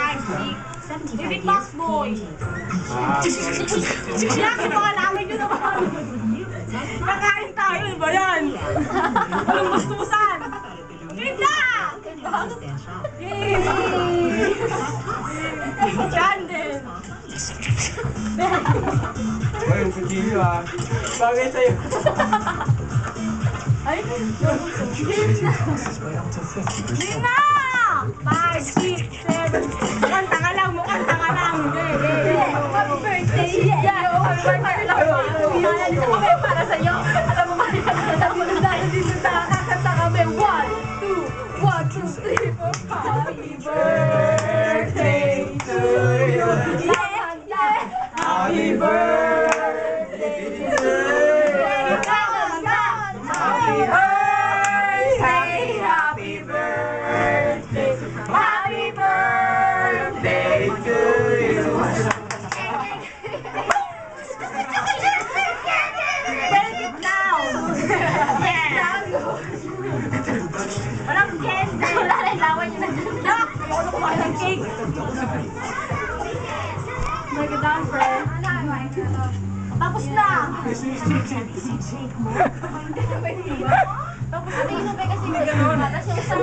Baby Box Boy. Yan, yung mga namin nyo naman. Nakain tayo, ba yan? Walang gustusan. Ganda! Yay! Candle! Ay, yung kutsilyo ah. Bagay sa'yo. Ay, Gina! Gina! 5, 6, 7. Mukhang tanga lang, mukhang tanga lang. Happy birthday! Yeah! Happy birthday lang po. Dito kami para sa'yo. Alam mo ba, alam mo na dito nakakanta kami. 1, 2, 1, 2, 3, 4. Happy birthday to you. Yeah! Yeah! Happy birthday to you. Happy birthday! Happy birthday! Happy birthday to you! Take it down! Yeah! Walang candle! Wala na, ilawan nyo na dyan. Ayoko na kumain ng cake! Take it down, friend. Tapos na! Tapos na! Tapos na kasi may gano'n. Tapos yung sa